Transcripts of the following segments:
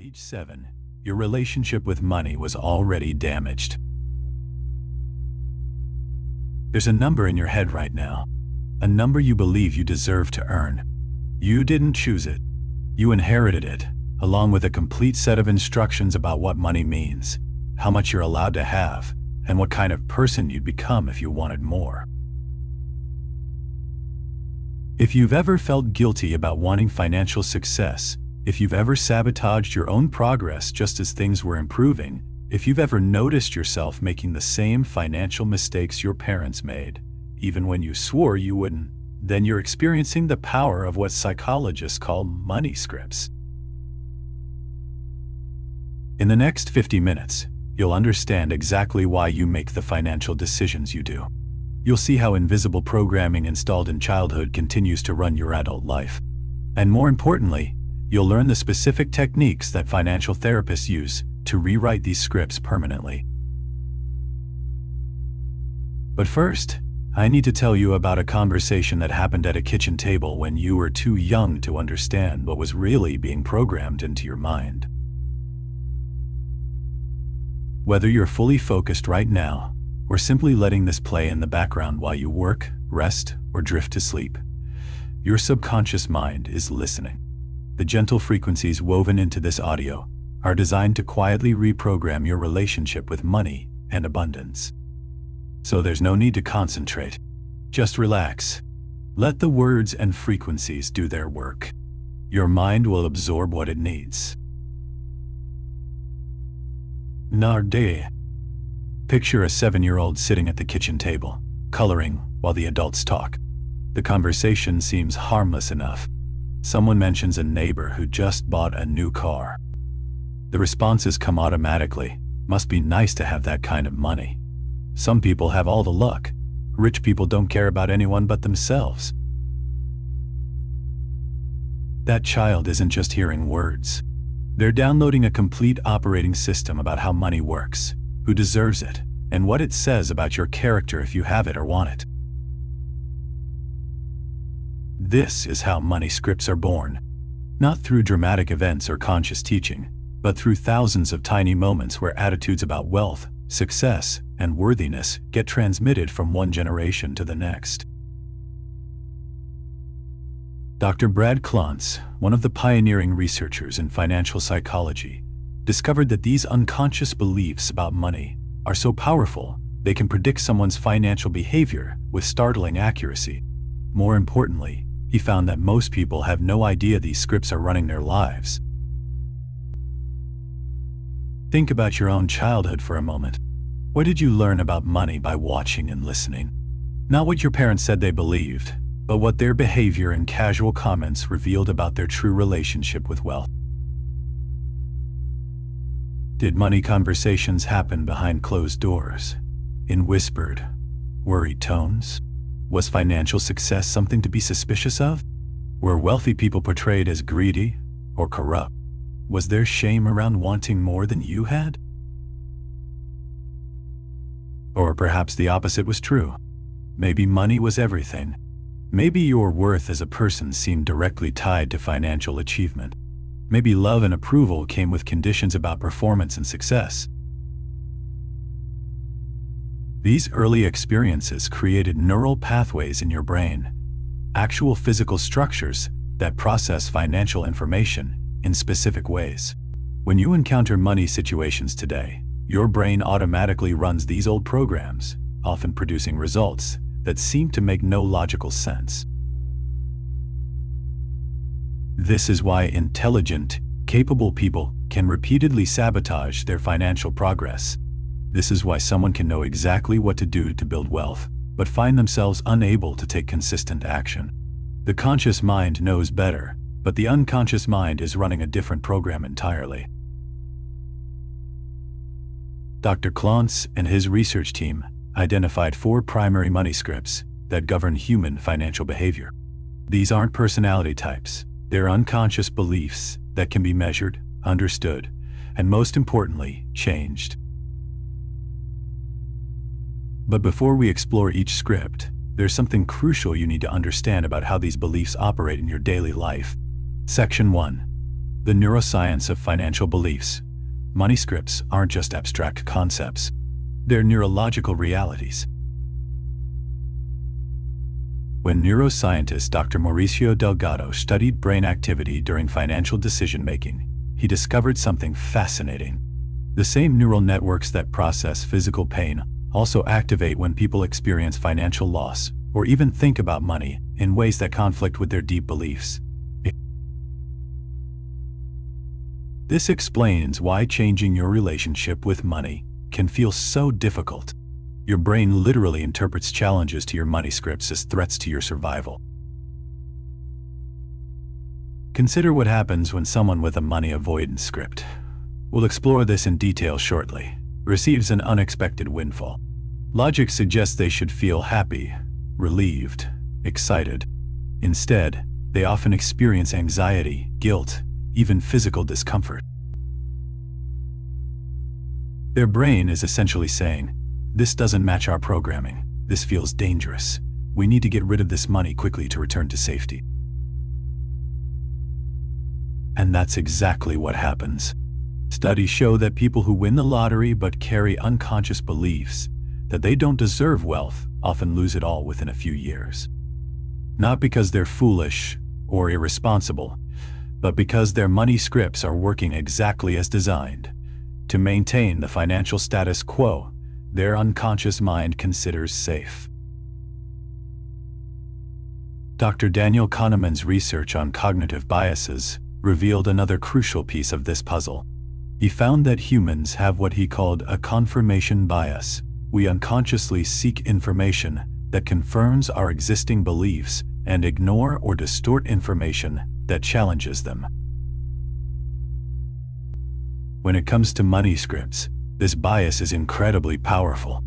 age 7, your relationship with money was already damaged. There's a number in your head right now, a number you believe you deserve to earn. You didn't choose it. You inherited it, along with a complete set of instructions about what money means, how much you're allowed to have, and what kind of person you'd become if you wanted more. If you've ever felt guilty about wanting financial success, if you've ever sabotaged your own progress just as things were improving, if you've ever noticed yourself making the same financial mistakes your parents made, even when you swore you wouldn't, then you're experiencing the power of what psychologists call money scripts. In the next 50 minutes, you'll understand exactly why you make the financial decisions you do. You'll see how invisible programming installed in childhood continues to run your adult life. And more importantly, you'll learn the specific techniques that financial therapists use to rewrite these scripts permanently. But first, I need to tell you about a conversation that happened at a kitchen table when you were too young to understand what was really being programmed into your mind. Whether you're fully focused right now, or simply letting this play in the background while you work, rest, or drift to sleep, your subconscious mind is listening. The gentle frequencies woven into this audio are designed to quietly reprogram your relationship with money and abundance. So there's no need to concentrate. Just relax. Let the words and frequencies do their work. Your mind will absorb what it needs. Narde. Picture a 7-year-old sitting at the kitchen table, coloring while the adults talk. The conversation seems harmless enough. Someone mentions a neighbor who just bought a new car. The responses come automatically. Must be nice to have that kind of money. Some people have all the luck. Rich people don't care about anyone but themselves. That child isn't just hearing words. They're downloading a complete operating system about how money works, who deserves it, and what it says about your character if you have it or want it. This is how money scripts are born, not through dramatic events or conscious teaching, but through thousands of tiny moments where attitudes about wealth, success, and worthiness get transmitted from one generation to the next. Dr. Brad Klontz, one of the pioneering researchers in financial psychology, discovered that these unconscious beliefs about money are so powerful they can predict someone's financial behavior with startling accuracy. More importantly, he found that most people have no idea these scripts are running their lives. Think about your own childhood for a moment. What did you learn about money by watching and listening? Not what your parents said they believed, but what their behavior and casual comments revealed about their true relationship with wealth. Did money conversations happen behind closed doors, in whispered, worried tones? Was financial success something to be suspicious of? Were wealthy people portrayed as greedy or corrupt? Was there shame around wanting more than you had? Or perhaps the opposite was true. Maybe money was everything. Maybe your worth as a person seemed directly tied to financial achievement. Maybe love and approval came with conditions about performance and success. These early experiences created neural pathways in your brain, actual physical structures that process financial information in specific ways. When you encounter money situations today, your brain automatically runs these old programs, often producing results that seem to make no logical sense. This is why intelligent, capable people can repeatedly sabotage their financial progress. This is why someone can know exactly what to do to build wealth, but find themselves unable to take consistent action. The conscious mind knows better, but the unconscious mind is running a different program entirely. Dr. Klontz and his research team identified 4 primary money scripts that govern human financial behavior. These aren't personality types. They're unconscious beliefs that can be measured, understood, and most importantly, changed. But before we explore each script, there's something crucial you need to understand about how these beliefs operate in your daily life. Section 1. The neuroscience of financial beliefs. Money scripts aren't just abstract concepts. They're neurological realities. When neuroscientist Dr. Mauricio Delgado studied brain activity during financial decision-making, he discovered something fascinating. The same neural networks that process physical pain also activate when people experience financial loss or even think about money in ways that conflict with their deep beliefs. This explains why changing your relationship with money can feel so difficult. Your brain literally interprets challenges to your money scripts as threats to your survival. Consider what happens when someone with a money avoidance script, we'll explore this in detail shortly, receives an unexpected windfall. Logic suggests they should feel happy, relieved, excited. Instead, they often experience anxiety, guilt, even physical discomfort. Their brain is essentially saying, "This doesn't match our programming. This feels dangerous. We need to get rid of this money quickly to return to safety." And that's exactly what happens. Studies show that people who win the lottery but carry unconscious beliefs that they don't deserve wealth often lose it all within a few years. Not because they're foolish or irresponsible, but because their money scripts are working exactly as designed. To maintain the financial status quo their unconscious mind considers safe. Dr. Daniel Kahneman's research on cognitive biases revealed another crucial piece of this puzzle. He found that humans have what he called a confirmation bias. We unconsciously seek information that confirms our existing beliefs and ignore or distort information that challenges them. When it comes to money scripts, this bias is incredibly powerful.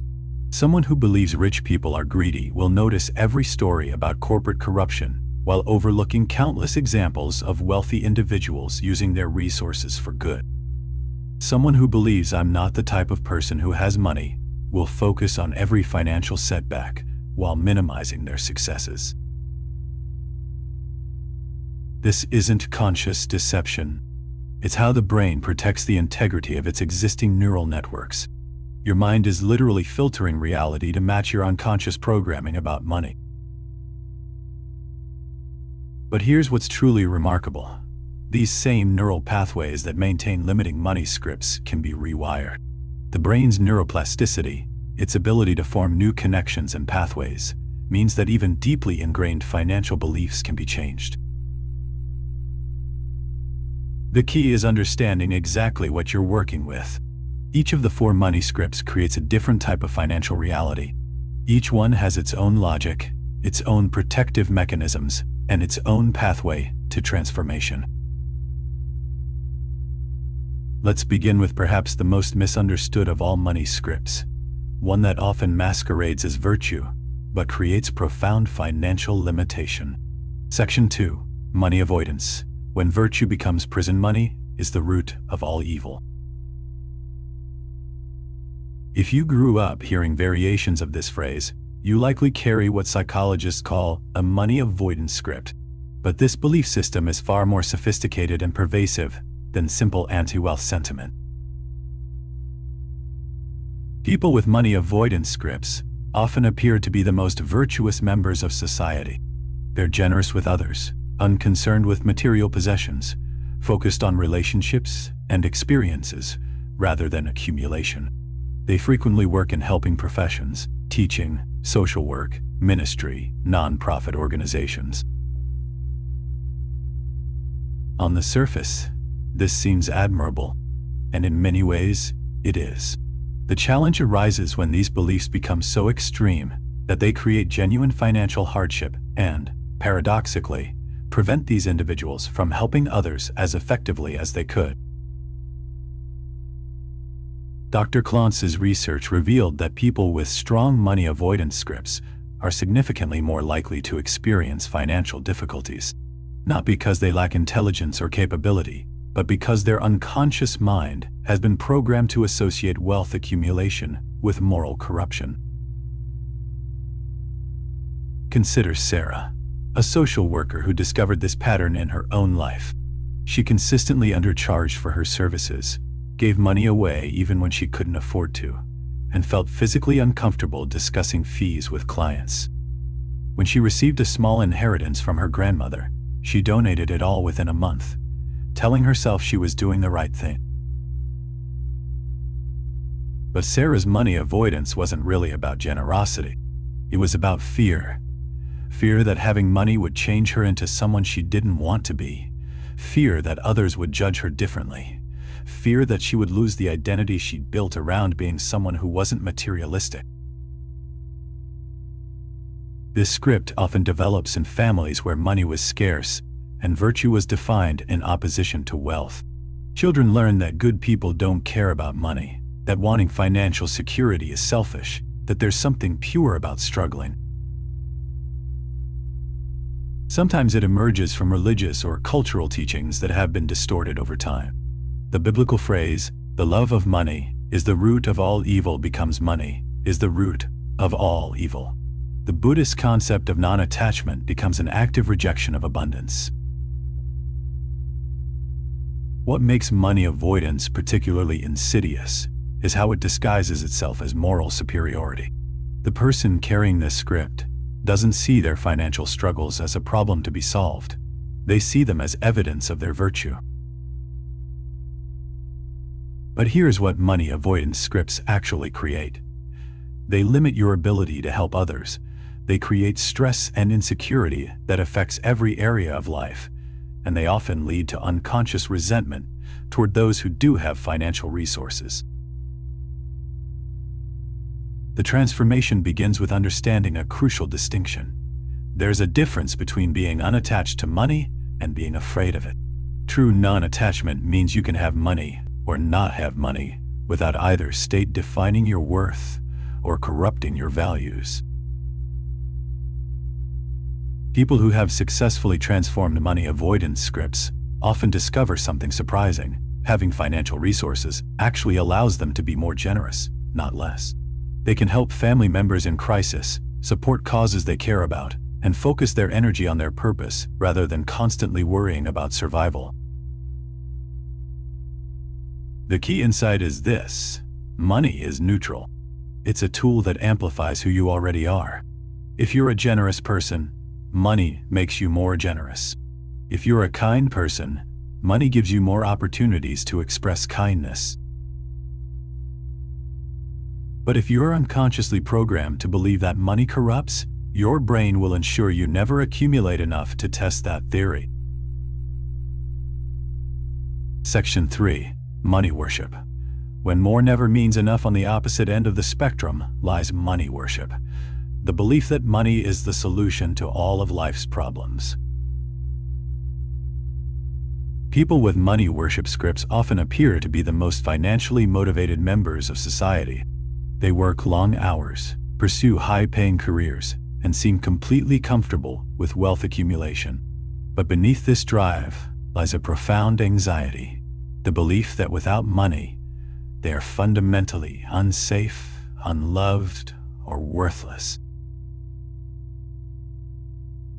Someone who believes rich people are greedy will notice every story about corporate corruption while overlooking countless examples of wealthy individuals using their resources for good. Someone who believes I'm not the type of person who has money will focus on every financial setback while minimizing their successes. This isn't conscious deception. It's how the brain protects the integrity of its existing neural networks. Your mind is literally filtering reality to match your unconscious programming about money. But here's what's truly remarkable. These same neural pathways that maintain limiting money scripts can be rewired. The brain's neuroplasticity, its ability to form new connections and pathways, means that even deeply ingrained financial beliefs can be changed. The key is understanding exactly what you're working with. Each of the 4 money scripts creates a different type of financial reality. Each one has its own logic, its own protective mechanisms, and its own pathway to transformation. Let's begin with perhaps the most misunderstood of all money scripts, one that often masquerades as virtue, but creates profound financial limitation. Section 2. Money avoidance. When virtue becomes prison money is the root of all evil. If you grew up hearing variations of this phrase, you likely carry what psychologists call a money avoidance script. But this belief system is far more sophisticated and pervasive than simple anti-wealth sentiment. People with money avoidance scripts often appear to be the most virtuous members of society. They're generous with others, unconcerned with material possessions, focused on relationships and experiences rather than accumulation. They frequently work in helping professions, teaching, social work, ministry, non-profit organizations. On the surface, this seems admirable, and in many ways, it is. The challenge arises when these beliefs become so extreme that they create genuine financial hardship and, paradoxically, prevent these individuals from helping others as effectively as they could. Dr. Clance's research revealed that people with strong money avoidance scripts are significantly more likely to experience financial difficulties, not because they lack intelligence or capability, but because their unconscious mind has been programmed to associate wealth accumulation with moral corruption. Consider Sarah, a social worker who discovered this pattern in her own life. She consistently undercharged for her services, gave money away even when she couldn't afford to, and felt physically uncomfortable discussing fees with clients. When she received a small inheritance from her grandmother, she donated it all within a month, telling herself she was doing the right thing. But Sarah's money avoidance wasn't really about generosity. It was about fear. Fear that having money would change her into someone she didn't want to be. Fear that others would judge her differently. Fear that she would lose the identity she'd built around being someone who wasn't materialistic. This script often develops in families where money was scarce and virtue was defined in opposition to wealth. Children learn that good people don't care about money, that wanting financial security is selfish, that there's something pure about struggling. Sometimes it emerges from religious or cultural teachings that have been distorted over time. The biblical phrase, "the love of money is the root of all evil," becomes money is the root of all evil. The Buddhist concept of non-attachment becomes an active rejection of abundance. What makes money avoidance particularly insidious is how it disguises itself as moral superiority. The person carrying this script doesn't see their financial struggles as a problem to be solved. They see them as evidence of their virtue. But here's what money avoidance scripts actually create. They limit your ability to help others. They create stress and insecurity that affects every area of life, and they often lead to unconscious resentment toward those who do have financial resources. The transformation begins with understanding a crucial distinction. There's a difference between being unattached to money and being afraid of it. True non-attachment means you can have money or not have money without either state defining your worth or corrupting your values. People who have successfully transformed money avoidance scripts often discover something surprising. Having financial resources actually allows them to be more generous, not less. They can help family members in crisis, support causes they care about, and focus their energy on their purpose rather than constantly worrying about survival. The key insight is this: money is neutral. It's a tool that amplifies who you already are. If you're a generous person, money makes you more generous. If you're a kind person, money gives you more opportunities to express kindness. But if you're unconsciously programmed to believe that money corrupts, your brain will ensure you never accumulate enough to test that theory. Section 3. Money worship. When more never means enough, on the opposite end of the spectrum lies money worship. The belief that money is the solution to all of life's problems. People with money worship scripts often appear to be the most financially motivated members of society. They work long hours, pursue high-paying careers, and seem completely comfortable with wealth accumulation. But beneath this drive lies a profound anxiety, the belief that without money, they are fundamentally unsafe, unloved, or worthless.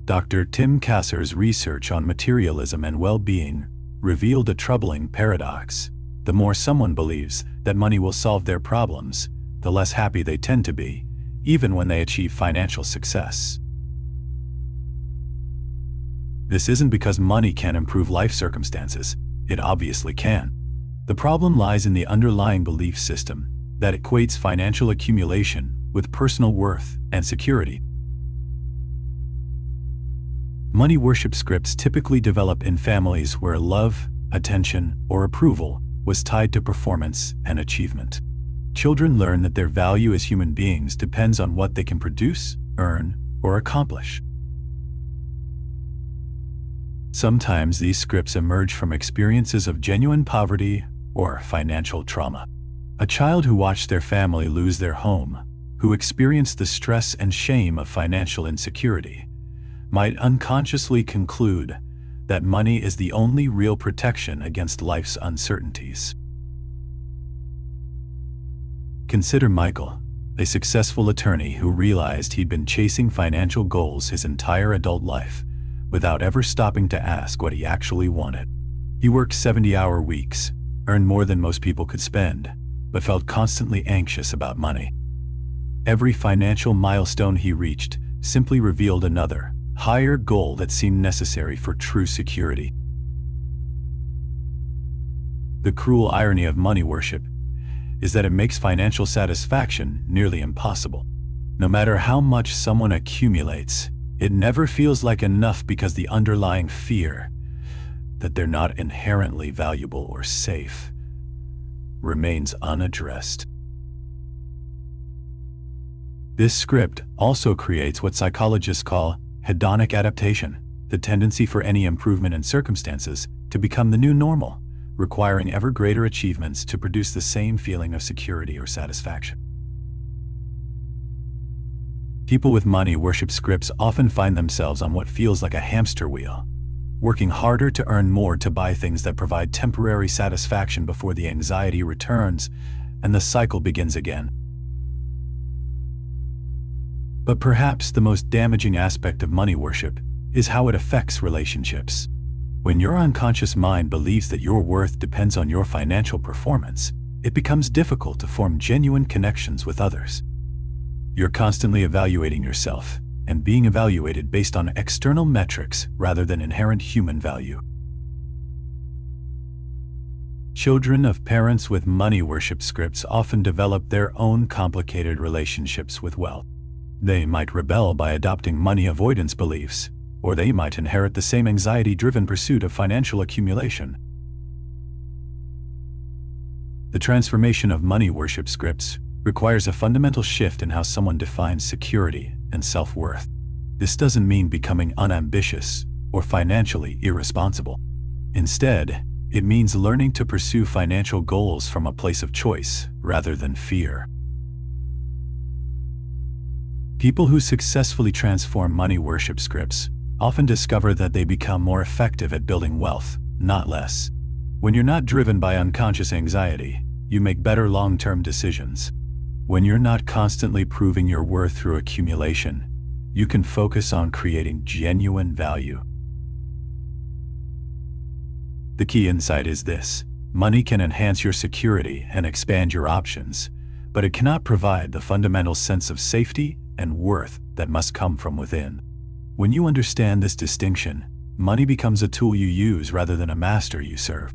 Dr. Tim Kasser's research on materialism and well-being revealed a troubling paradox. The more someone believes that money will solve their problems, the less happy they tend to be, even when they achieve financial success. This isn't because money can improve life circumstances. It obviously can. The problem lies in the underlying belief system that equates financial accumulation with personal worth and security. Money worship scripts typically develop in families where love, attention, or approval was tied to performance and achievement. Children learn that their value as human beings depends on what they can produce, earn, or accomplish. Sometimes these scripts emerge from experiences of genuine poverty or financial trauma. A child who watched their family lose their home, who experienced the stress and shame of financial insecurity, might unconsciously conclude that money is the only real protection against life's uncertainties. Consider Michael, a successful attorney who realized he'd been chasing financial goals his entire adult life without ever stopping to ask what he actually wanted. He worked 70-hour weeks, earned more than most people could spend, but felt constantly anxious about money. Every financial milestone he reached simply revealed another, higher goal that seemed necessary for true security. The cruel irony of money worship is that it makes financial satisfaction nearly impossible. No matter how much someone accumulates, it never feels like enough because the underlying fear that they're not inherently valuable or safe remains unaddressed. This script also creates what psychologists call hedonic adaptation, the tendency for any improvement in circumstances to become the new normal, requiring ever greater achievements to produce the same feeling of security or satisfaction. People with money worship scripts often find themselves on what feels like a hamster wheel, working harder to earn more to buy things that provide temporary satisfaction before the anxiety returns and the cycle begins again. But perhaps the most damaging aspect of money worship is how it affects relationships. When your unconscious mind believes that your worth depends on your financial performance, it becomes difficult to form genuine connections with others. You're constantly evaluating yourself and being evaluated based on external metrics rather than inherent human value. Children of parents with money worship scripts often develop their own complicated relationships with wealth. They might rebel by adopting money avoidance beliefs, or they might inherit the same anxiety-driven pursuit of financial accumulation. The transformation of money worship scripts requires a fundamental shift in how someone defines security and self-worth. This doesn't mean becoming unambitious or financially irresponsible. Instead, it means learning to pursue financial goals from a place of choice rather than fear. People who successfully transform money worship scripts often discover that they become more effective at building wealth, not less. When you're not driven by unconscious anxiety, you make better long-term decisions. When you're not constantly proving your worth through accumulation, you can focus on creating genuine value. The key insight is this: money can enhance your security and expand your options, but it cannot provide the fundamental sense of safety and worth that must come from within. When you understand this distinction, money becomes a tool you use rather than a master you serve.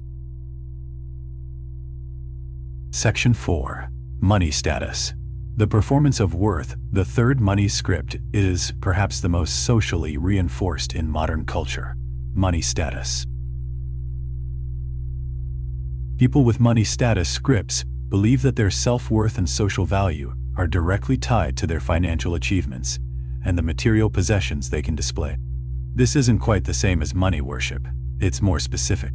Section 4. Money status. The performance of worth, the third money script, is perhaps the most socially reinforced in modern culture. Money status. People with money status scripts believe that their self-worth and social value are directly tied to their financial achievements and the material possessions they can display. This isn't quite the same as money worship. It's more specific.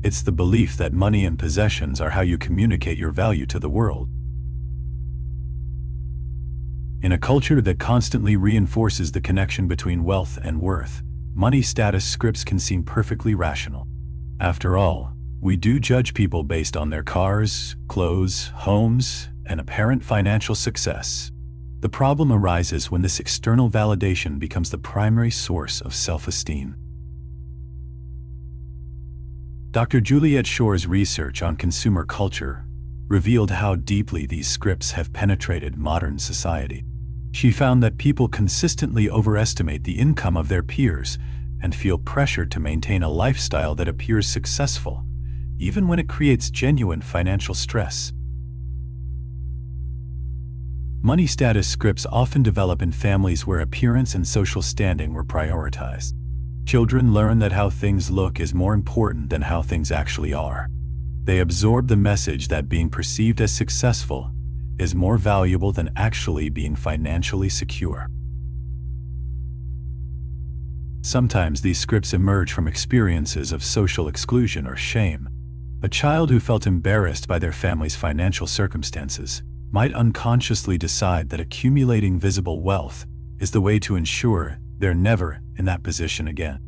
It's the belief that money and possessions are how you communicate your value to the world. In a culture that constantly reinforces the connection between wealth and worth, money status scripts can seem perfectly rational. After all, we do judge people based on their cars, clothes, homes, and apparent financial success. The problem arises when this external validation becomes the primary source of self-esteem. Dr. Juliet Shore's research on consumer culture revealed how deeply these scripts have penetrated modern society. She found that people consistently overestimate the income of their peers and feel pressure to maintain a lifestyle that appears successful, even when it creates genuine financial stress. Money status scripts often develop in families where appearance and social standing were prioritized. Children learn that how things look is more important than how things actually are. They absorb the message that being perceived as successful is more valuable than actually being financially secure. Sometimes these scripts emerge from experiences of social exclusion or shame. A child who felt embarrassed by their family's financial circumstances might unconsciously decide that accumulating visible wealth is the way to ensure they're never in that position again.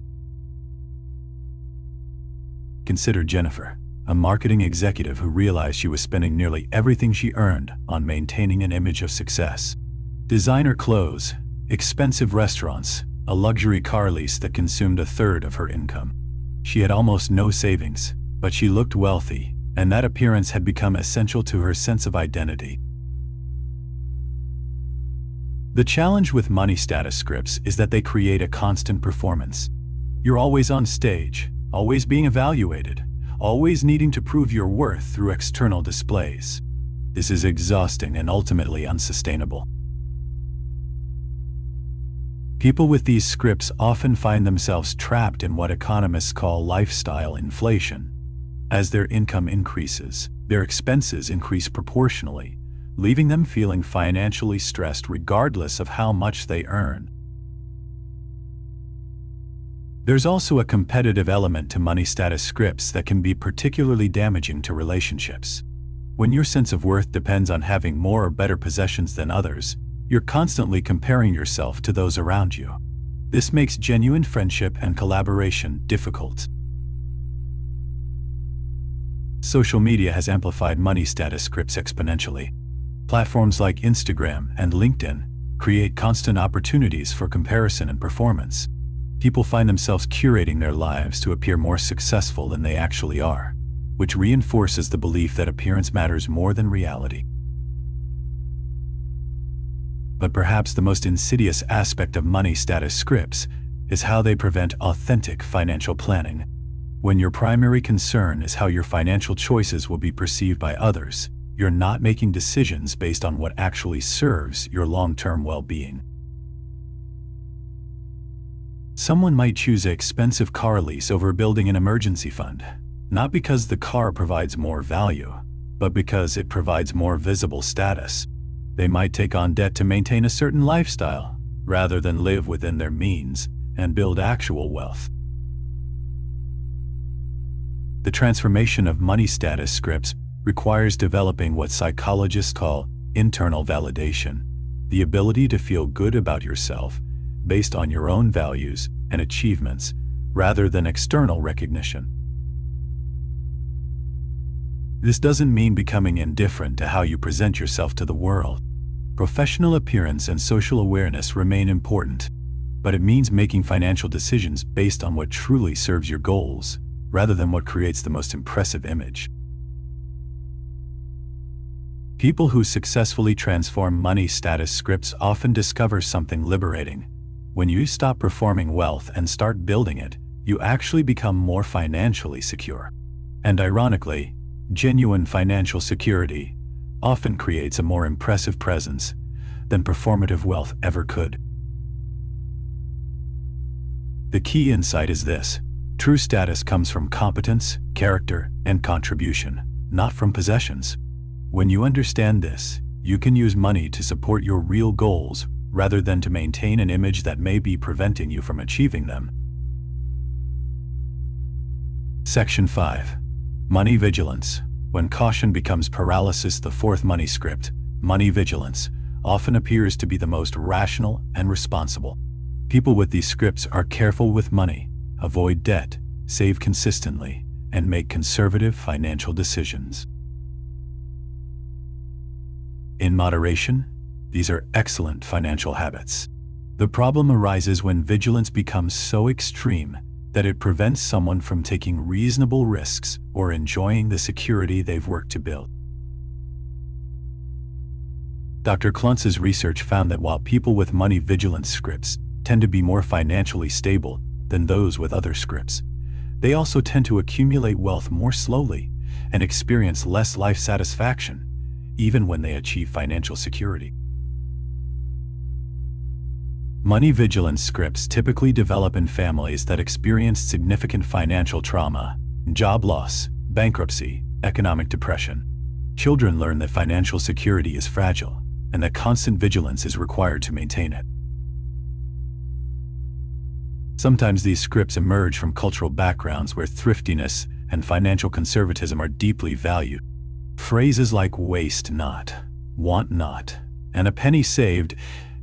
Consider Jennifer, a marketing executive who realized she was spending nearly everything she earned on maintaining an image of success. Designer clothes, expensive restaurants, a luxury car lease that consumed a third of her income. She had almost no savings, But she looked wealthy, and that appearance had become essential to her sense of identity. The challenge with money status scripts is that they create a constant performance. You're always on stage, always being evaluated, always needing to prove your worth through external displays. This is exhausting and ultimately unsustainable. People with these scripts often find themselves trapped in what economists call lifestyle inflation. As their income increases, their expenses increase proportionally, leaving them feeling financially stressed regardless of how much they earn. There's also a competitive element to money status scripts that can be particularly damaging to relationships. When your sense of worth depends on having more or better possessions than others, you're constantly comparing yourself to those around you. This makes genuine friendship and collaboration difficult. Social media has amplified money status scripts exponentially. Platforms like Instagram and LinkedIn create constant opportunities for comparison and performance. People find themselves curating their lives to appear more successful than they actually are, which reinforces the belief that appearance matters more than reality. But perhaps the most insidious aspect of money status scripts is how they prevent authentic financial planning. When your primary concern is how your financial choices will be perceived by others, you're not making decisions based on what actually serves your long-term well-being. Someone might choose an expensive car lease over building an emergency fund, not because the car provides more value, but because it provides more visible status. They might take on debt to maintain a certain lifestyle, rather than live within their means and build actual wealth. The transformation of money status scripts requires developing what psychologists call internal validation, the ability to feel good about yourself based on your own values and achievements, rather than external recognition. This doesn't mean becoming indifferent to how you present yourself to the world. Professional appearance and social awareness remain important, but it means making financial decisions based on what truly serves your goals, rather than what creates the most impressive image. People who successfully transform money status scripts often discover something liberating. When you stop performing wealth and start building it, you actually become more financially secure. And ironically, genuine financial security often creates a more impressive presence than performative wealth ever could. The key insight is this: true status comes from competence, character, and contribution, not from possessions. When you understand this, you can use money to support your real goals rather than to maintain an image that may be preventing you from achieving them. Section 5. Money Vigilance. When caution becomes paralysis, the fourth money script, money vigilance, often appears to be the most rational and responsible. People with these scripts are careful with money, avoid debt, save consistently, and make conservative financial decisions. In moderation, these are excellent financial habits. The problem arises when vigilance becomes so extreme that it prevents someone from taking reasonable risks or enjoying the security they've worked to build. Dr. Kluntz's research found that while people with money vigilance scripts tend to be more financially stable than those with other scripts, they also tend to accumulate wealth more slowly and experience less life satisfaction, even when they achieve financial security. Money vigilance scripts typically develop in families that experience significant financial trauma, job loss, bankruptcy, economic depression. Children learn that financial security is fragile and that constant vigilance is required to maintain it. Sometimes these scripts emerge from cultural backgrounds where thriftiness and financial conservatism are deeply valued. Phrases like waste not, want not, and a penny saved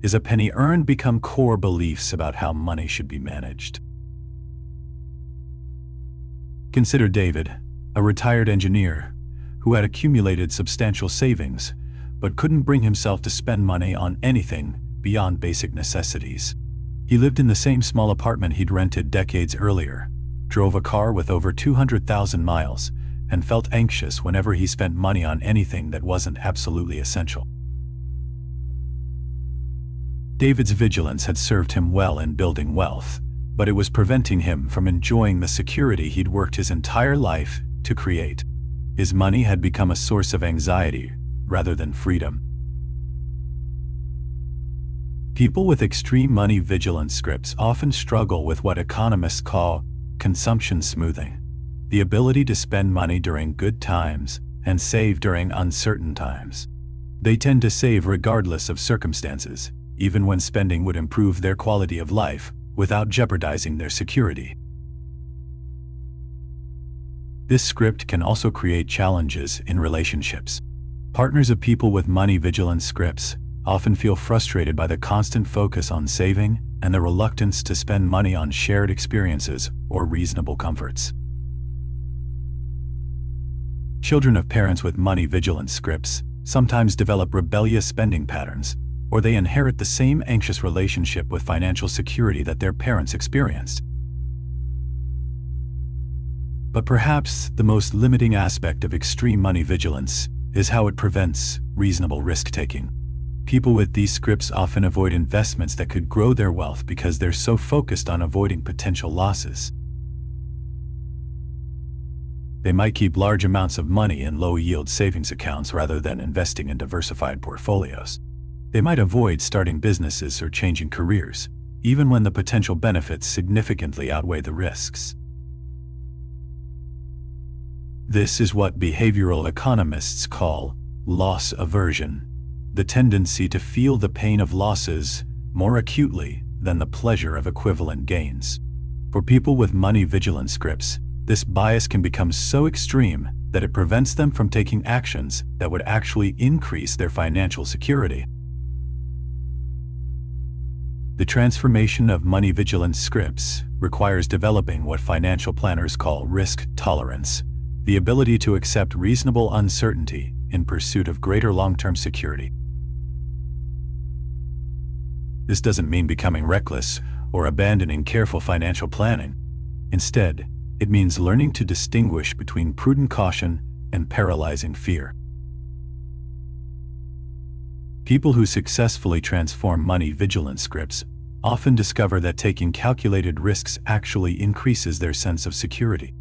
is a penny earned become core beliefs about how money should be managed. Consider David, a retired engineer who had accumulated substantial savings but couldn't bring himself to spend money on anything beyond basic necessities. He lived in the same small apartment he'd rented decades earlier, drove a car with over 200,000 miles, and felt anxious whenever he spent money on anything that wasn't absolutely essential. David's vigilance had served him well in building wealth, but it was preventing him from enjoying the security he'd worked his entire life to create. His money had become a source of anxiety rather than freedom. People with extreme money vigilance scripts often struggle with what economists call consumption smoothing, the ability to spend money during good times and save during uncertain times. They tend to save regardless of circumstances, even when spending would improve their quality of life without jeopardizing their security. This script can also create challenges in relationships. Partners of people with money vigilance scripts often feel frustrated by the constant focus on saving and the reluctance to spend money on shared experiences or reasonable comforts. Children of parents with money vigilance scripts sometimes develop rebellious spending patterns, or they inherit the same anxious relationship with financial security that their parents experienced. But perhaps the most limiting aspect of extreme money vigilance is how it prevents reasonable risk-taking. People with these scripts often avoid investments that could grow their wealth because they're so focused on avoiding potential losses. They might keep large amounts of money in low-yield savings accounts rather than investing in diversified portfolios. They might avoid starting businesses or changing careers, even when the potential benefits significantly outweigh the risks. This is what behavioral economists call loss aversion, the tendency to feel the pain of losses more acutely than the pleasure of equivalent gains. For people with money vigilance scripts, this bias can become so extreme that it prevents them from taking actions that would actually increase their financial security. The transformation of money vigilance scripts requires developing what financial planners call risk tolerance, the ability to accept reasonable uncertainty in pursuit of greater long-term security. This doesn't mean becoming reckless or abandoning careful financial planning. Instead, it means learning to distinguish between prudent caution and paralyzing fear. People who successfully transform money vigilance scripts often discover that taking calculated risks actually increases their sense of security.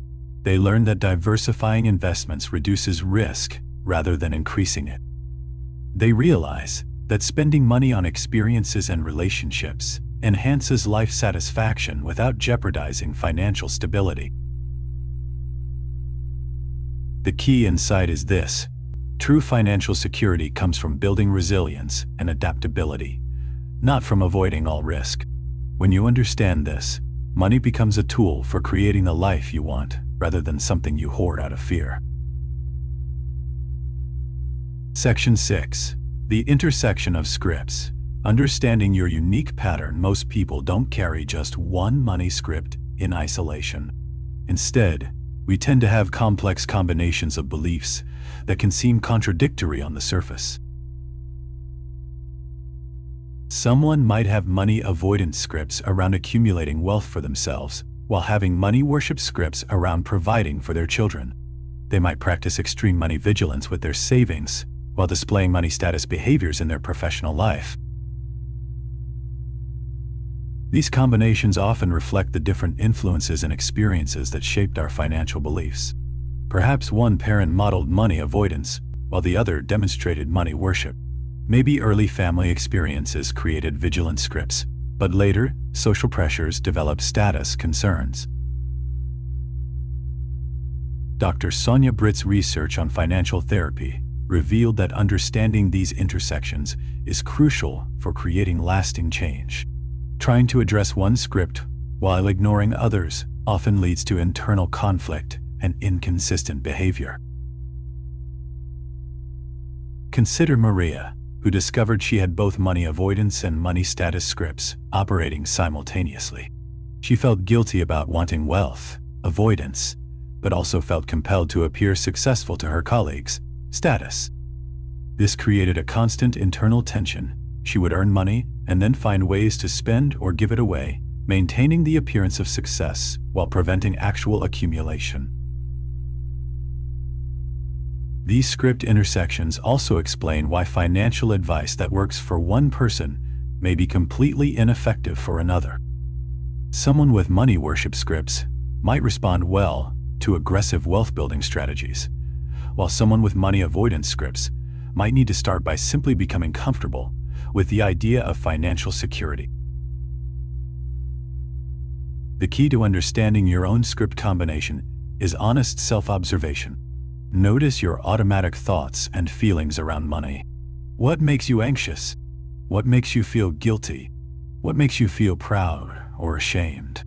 They learn that diversifying investments reduces risk rather than increasing it. They realize that spending money on experiences and relationships enhances life satisfaction without jeopardizing financial stability. The key insight is this: true financial security comes from building resilience and adaptability, not from avoiding all risk. When you understand this, money becomes a tool for creating the life you want rather than something you hoard out of fear. Section 6. The intersection of scripts. Understanding your unique pattern. Most people don't carry just one money script in isolation. Instead, we tend to have complex combinations of beliefs that can seem contradictory on the surface. Someone might have money avoidance scripts around accumulating wealth for themselves, while having money worship scripts around providing for their children. They might practice extreme money vigilance with their savings, while displaying money status behaviors in their professional life. These combinations often reflect the different influences and experiences that shaped our financial beliefs. Perhaps one parent modeled money avoidance, while the other demonstrated money worship. Maybe early family experiences created vigilance scripts, but later, social pressures developed status concerns. Dr. Sonia Britt's research on financial therapy revealed that understanding these intersections is crucial for creating lasting change. Trying to address one script while ignoring others often leads to internal conflict and inconsistent behavior. Consider Maria, who discovered she had both money avoidance and money status scripts operating simultaneously. She felt guilty about wanting wealth, avoidance, but also felt compelled to appear successful to her colleagues, status. This created a constant internal tension. She would earn money and then find ways to spend or give it away, maintaining the appearance of success while preventing actual accumulation. These script intersections also explain why financial advice that works for one person may be completely ineffective for another. Someone with money worship scripts might respond well to aggressive wealth-building strategies, while someone with money avoidance scripts might need to start by simply becoming comfortable with the idea of financial security. The key to understanding your own script combination is honest self-observation. Notice your automatic thoughts and feelings around money. What makes you anxious? What makes you feel guilty? What makes you feel proud or ashamed?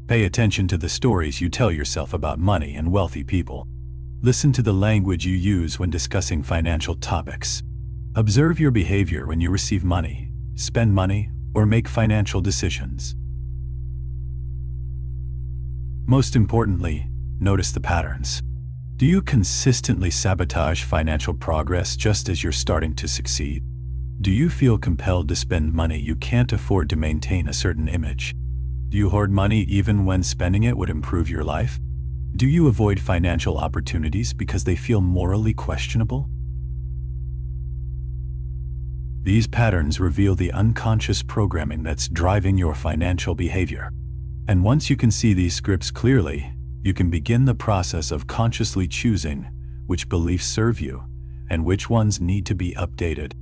Pay attention to the stories you tell yourself about money and wealthy people. Listen to the language you use when discussing financial topics. Observe your behavior when you receive money, spend money, or make financial decisions. Most importantly, notice the patterns. Do you consistently sabotage financial progress just as you're starting to succeed? Do you feel compelled to spend money you can't afford to maintain a certain image? Do you hoard money even when spending it would improve your life? Do you avoid financial opportunities because they feel morally questionable? These patterns reveal the unconscious programming that's driving your financial behavior. And once you can see these scripts clearly, you can begin the process of consciously choosing which beliefs serve you and which ones need to be updated.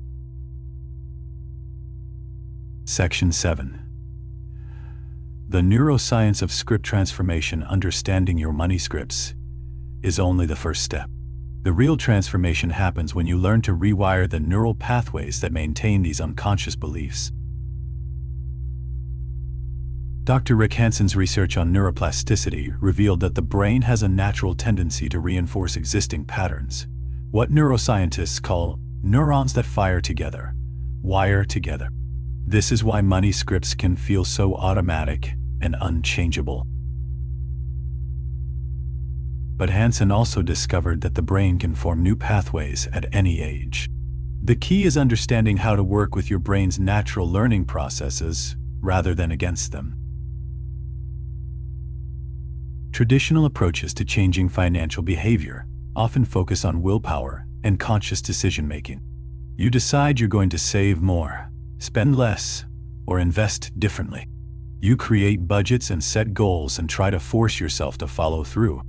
Section 7. The neuroscience of script transformation. Understanding your money scripts is only the first step. The real transformation happens when you learn to rewire the neural pathways that maintain these unconscious beliefs. Dr. Rick Hanson's research on neuroplasticity revealed that the brain has a natural tendency to reinforce existing patterns, what neuroscientists call neurons that fire together, wire together. This is why money scripts can feel so automatic and unchangeable. But Hanson also discovered that the brain can form new pathways at any age. The key is understanding how to work with your brain's natural learning processes rather than against them. Traditional approaches to changing financial behavior often focus on willpower and conscious decision-making. You decide you're going to save more, spend less, or invest differently. You create budgets and set goals and try to force yourself to follow through.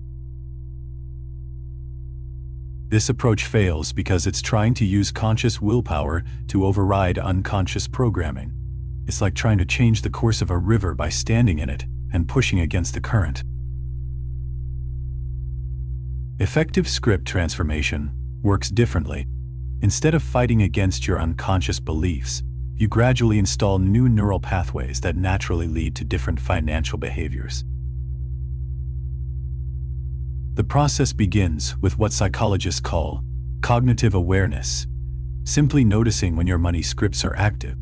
This approach fails because it's trying to use conscious willpower to override unconscious programming. It's like trying to change the course of a river by standing in it and pushing against the current. Effective script transformation works differently. Instead of fighting against your unconscious beliefs, you gradually install new neural pathways that naturally lead to different financial behaviors. The process begins with what psychologists call cognitive awareness, simply noticing when your money scripts are active.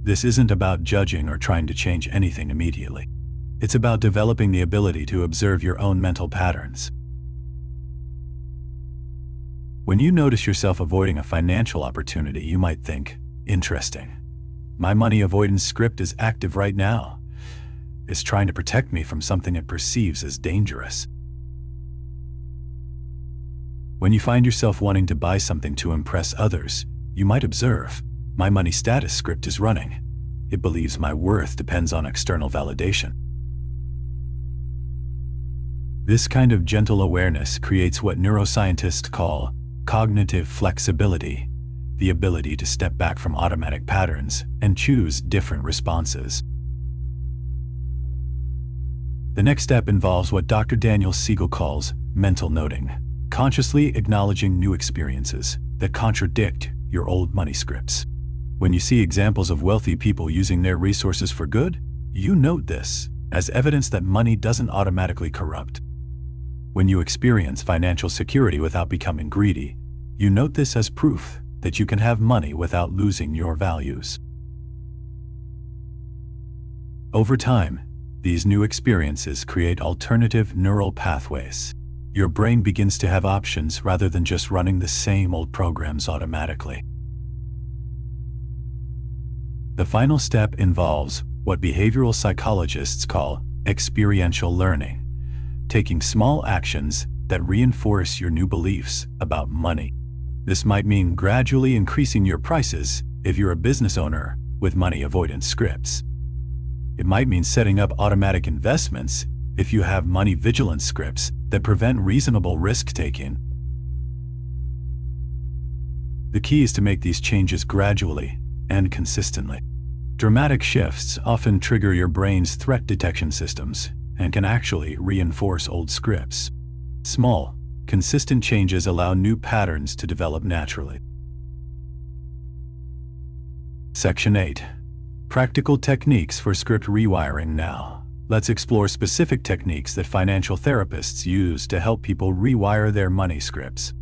This isn't about judging or trying to change anything immediately. It's about developing the ability to observe your own mental patterns. When you notice yourself avoiding a financial opportunity, you might think, interesting. My money avoidance script is active right now. It's trying to protect me from something it perceives as dangerous. When you find yourself wanting to buy something to impress others, you might observe, my money status script is running. It believes my worth depends on external validation. This kind of gentle awareness creates what neuroscientists call cognitive flexibility, the ability to step back from automatic patterns and choose different responses. The next step involves what Dr. Daniel Siegel calls mental noting, consciously acknowledging new experiences that contradict your old money scripts. When you see examples of wealthy people using their resources for good, you note this as evidence that money doesn't automatically corrupt. When you experience financial security without becoming greedy, you note this as proof that you can have money without losing your values. Over time, these new experiences create alternative neural pathways. Your brain begins to have options rather than just running the same old programs automatically. The final step involves what behavioral psychologists call experiential learning, taking small actions that reinforce your new beliefs about money. This might mean gradually increasing your prices if you're a business owner with money avoidance scripts. It might mean setting up automatic investments if you have money vigilance scripts that prevent reasonable risk-taking. The key is to make these changes gradually and consistently. Dramatic shifts often trigger your brain's threat detection systems and can actually reinforce old scripts. Small, consistent changes allow new patterns to develop naturally. Section 8. Practical techniques for script rewiring. Now, let's explore specific techniques that financial therapists use to help people rewire their money scripts.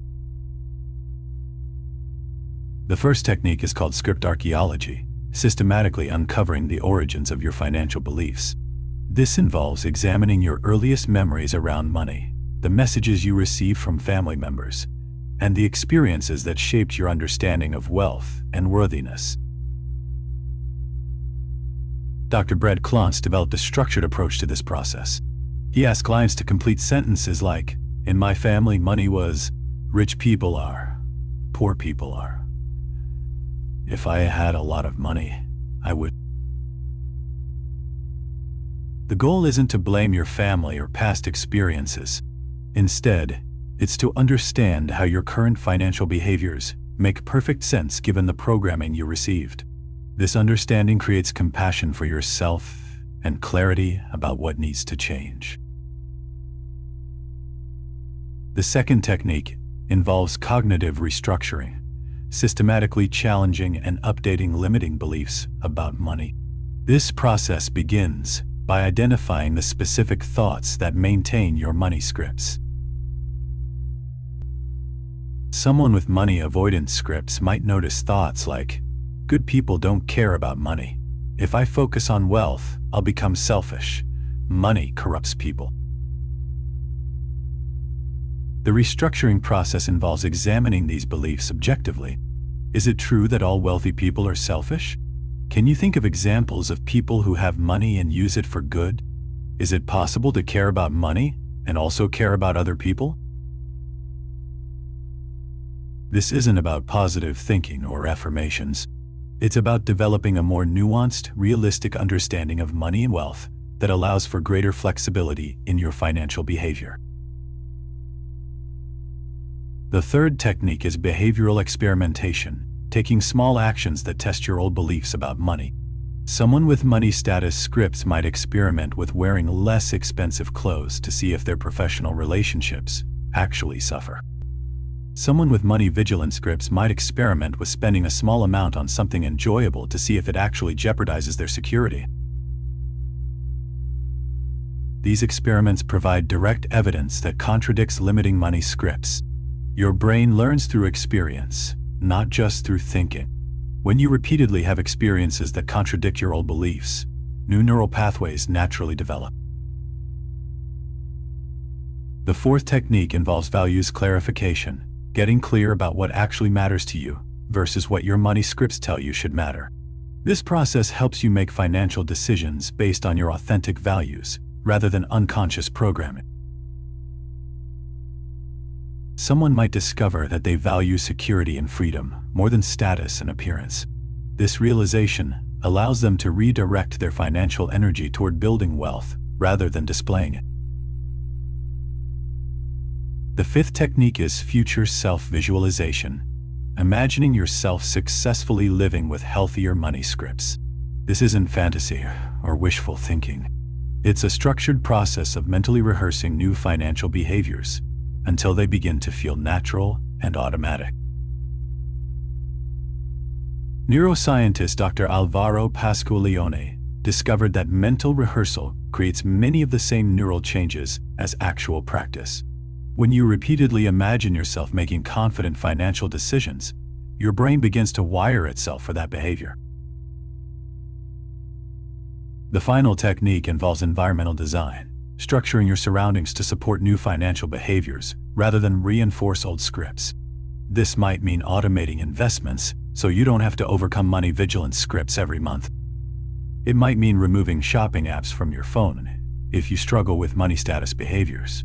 The first technique is called script archaeology, systematically uncovering the origins of your financial beliefs. This involves examining your earliest memories around money, the messages you received from family members, and the experiences that shaped your understanding of wealth and worthiness. Dr. Brett Klontz developed a structured approach to this process. He asked clients to complete sentences like, "In my family, money was, rich people are, poor people are. If I had a lot of money, I would." The goal isn't to blame your family or past experiences. Instead, it's to understand how your current financial behaviors make perfect sense given the programming you received. This understanding creates compassion for yourself and clarity about what needs to change. The second technique involves cognitive restructuring, systematically challenging and updating limiting beliefs about money. This process begins by identifying the specific thoughts that maintain your money scripts. Someone with money avoidance scripts might notice thoughts like, "Good people don't care about money. If I focus on wealth, I'll become selfish. Money corrupts people." The restructuring process involves examining these beliefs objectively. Is it true that all wealthy people are selfish? Can you think of examples of people who have money and use it for good? Is it possible to care about money and also care about other people? This isn't about positive thinking or affirmations. It's about developing a more nuanced, realistic understanding of money and wealth that allows for greater flexibility in your financial behavior. The third technique is behavioral experimentation, taking small actions that test your old beliefs about money. Someone with money status scripts might experiment with wearing less expensive clothes to see if their professional relationships actually suffer. Someone with money vigilance scripts might experiment with spending a small amount on something enjoyable to see if it actually jeopardizes their security. These experiments provide direct evidence that contradicts limiting money scripts. Your brain learns through experience, not just through thinking. When you repeatedly have experiences that contradict your old beliefs, new neural pathways naturally develop. The fourth technique involves values clarification, getting clear about what actually matters to you versus what your money scripts tell you should matter. This process helps you make financial decisions based on your authentic values rather than unconscious programming. Someone might discover that they value security and freedom more than status and appearance. This realization allows them to redirect their financial energy toward building wealth rather than displaying it. The fifth technique is future self-visualization, imagining yourself successfully living with healthier money scripts. This isn't fantasy or wishful thinking. It's a structured process of mentally rehearsing new financial behaviors until they begin to feel natural and automatic. Neuroscientist Dr. Alvaro Pascual-Leone discovered that mental rehearsal creates many of the same neural changes as actual practice. When you repeatedly imagine yourself making confident financial decisions, your brain begins to wire itself for that behavior. The final technique involves environmental design, structuring your surroundings to support new financial behaviors rather than reinforce old scripts. This might mean automating investments so you don't have to overcome money vigilance scripts every month. It might mean removing shopping apps from your phone if you struggle with money status behaviors.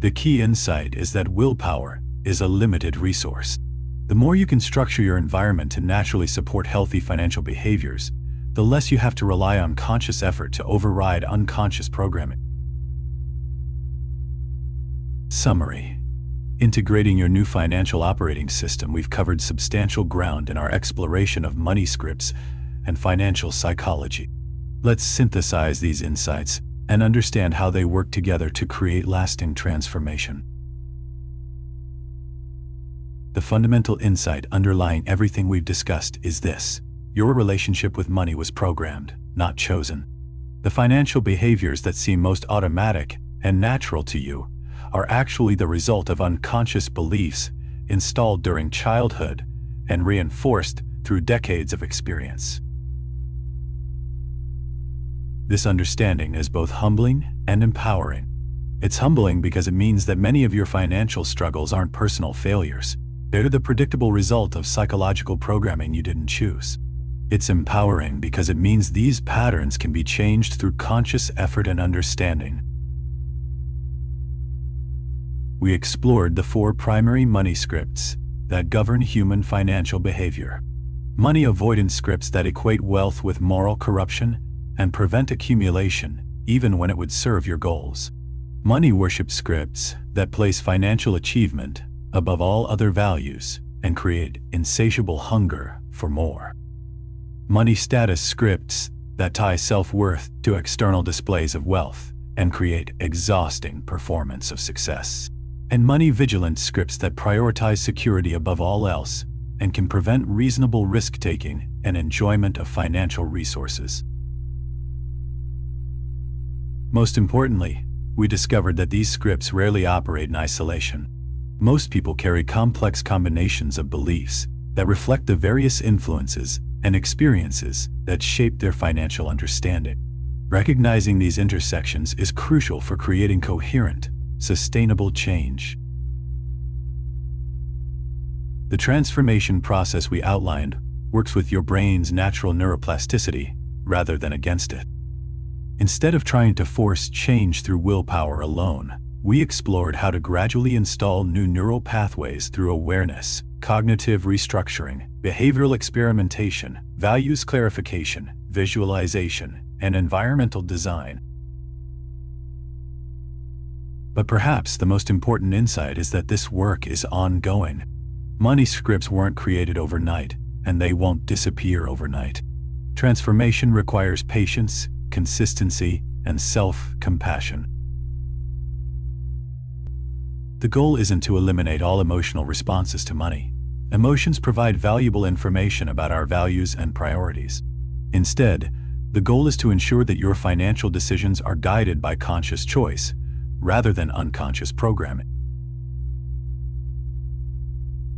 The key insight is that willpower is a limited resource. The more you can structure your environment to naturally support healthy financial behaviors, the less you have to rely on conscious effort to override unconscious programming. Summary: integrating your new financial operating system, we've covered substantial ground in our exploration of money scripts and financial psychology. Let's synthesize these insights and understand how they work together to create lasting transformation. The fundamental insight underlying everything we've discussed is this: your relationship with money was programmed, not chosen. The financial behaviors that seem most automatic and natural to you are actually the result of unconscious beliefs installed during childhood and reinforced through decades of experience. This understanding is both humbling and empowering. It's humbling because it means that many of your financial struggles aren't personal failures. They're the predictable result of psychological programming you didn't choose. It's empowering because it means these patterns can be changed through conscious effort and understanding. We explored the 4 primary money scripts that govern human financial behavior. Money avoidance scripts that equate wealth with moral corruption and prevent accumulation, even when it would serve your goals. Money worship scripts that place financial achievement above all other values and create insatiable hunger for more. Money status scripts that tie self-worth to external displays of wealth and create exhausting performance of success. And money vigilance scripts that prioritize security above all else and can prevent reasonable risk-taking and enjoyment of financial resources. Most importantly, we discovered that these scripts rarely operate in isolation. Most people carry complex combinations of beliefs that reflect the various influences and experiences that shape their financial understanding. Recognizing these intersections is crucial for creating coherent, sustainable change. The transformation process we outlined works with your brain's natural neuroplasticity rather than against it. Instead of trying to force change through willpower alone, we explored how to gradually install new neural pathways through awareness, cognitive restructuring, behavioral experimentation, values clarification, visualization, and environmental design. But perhaps the most important insight is that this work is ongoing. Money scripts weren't created overnight, and they won't disappear overnight. Transformation requires patience, consistency, and self-compassion. The goal isn't to eliminate all emotional responses to money. Emotions provide valuable information about our values and priorities. Instead, the goal is to ensure that your financial decisions are guided by conscious choice, rather than unconscious programming.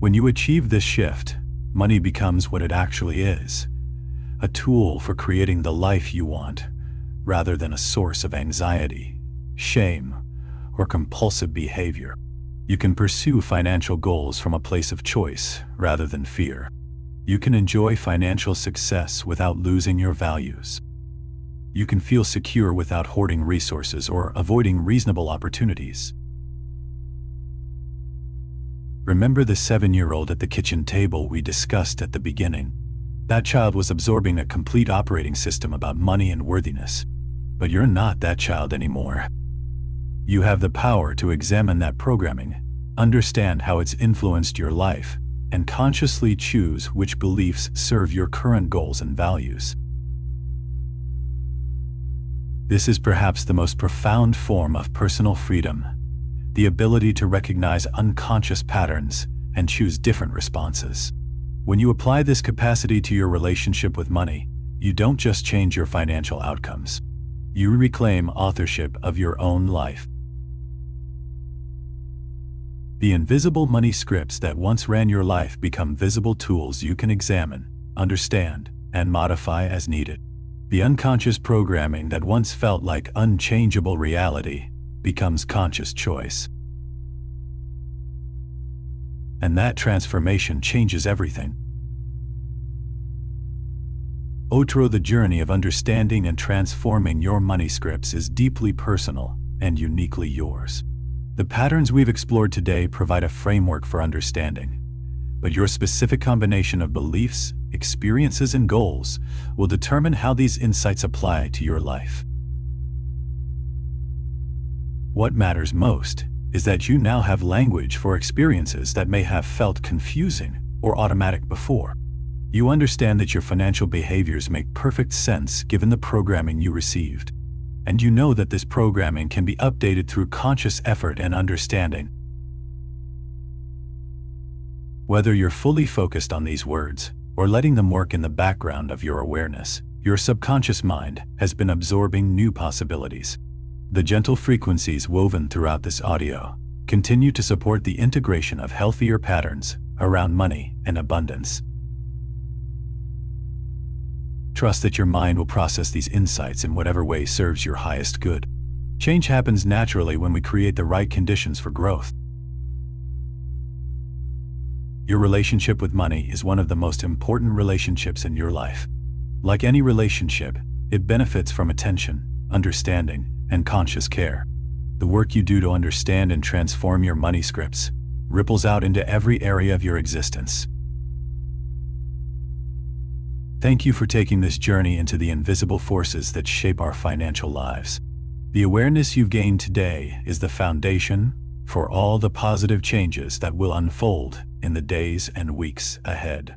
When you achieve this shift, money becomes what it actually is: a tool for creating the life you want, rather than a source of anxiety, shame, or compulsive behavior. You can pursue financial goals from a place of choice rather than fear. You can enjoy financial success without losing your values. You can feel secure without hoarding resources or avoiding reasonable opportunities. Remember the 7-year-old at the kitchen table we discussed at the beginning? That child was absorbing a complete operating system about money and worthiness. But you're not that child anymore. You have the power to examine that programming, understand how it's influenced your life, and consciously choose which beliefs serve your current goals and values. This is perhaps the most profound form of personal freedom, the ability to recognize unconscious patterns and choose different responses. When you apply this capacity to your relationship with money, you don't just change your financial outcomes. You reclaim authorship of your own life. The invisible money scripts that once ran your life become visible tools you can examine, understand, and modify as needed. The unconscious programming that once felt like unchangeable reality becomes conscious choice. And that transformation changes everything. The journey of understanding and transforming your money scripts is deeply personal and uniquely yours. The patterns we've explored today provide a framework for understanding, but your specific combination of beliefs, experiences, and goals will determine how these insights apply to your life. What matters most is that you now have language for experiences that may have felt confusing or automatic before. You understand that your financial behaviors make perfect sense given the programming you received. And you know that this programming can be updated through conscious effort and understanding. Whether you're fully focused on these words or letting them work in the background of your awareness, your subconscious mind has been absorbing new possibilities. The gentle frequencies woven throughout this audio continue to support the integration of healthier patterns around money and abundance. Trust that your mind will process these insights in whatever way serves your highest good. Change happens naturally when we create the right conditions for growth. Your relationship with money is one of the most important relationships in your life. Like any relationship, it benefits from attention, understanding, and conscious care. The work you do to understand and transform your money scripts ripples out into every area of your existence. Thank you for taking this journey into the invisible forces that shape our financial lives. The awareness you've gained today is the foundation for all the positive changes that will unfold in the days and weeks ahead.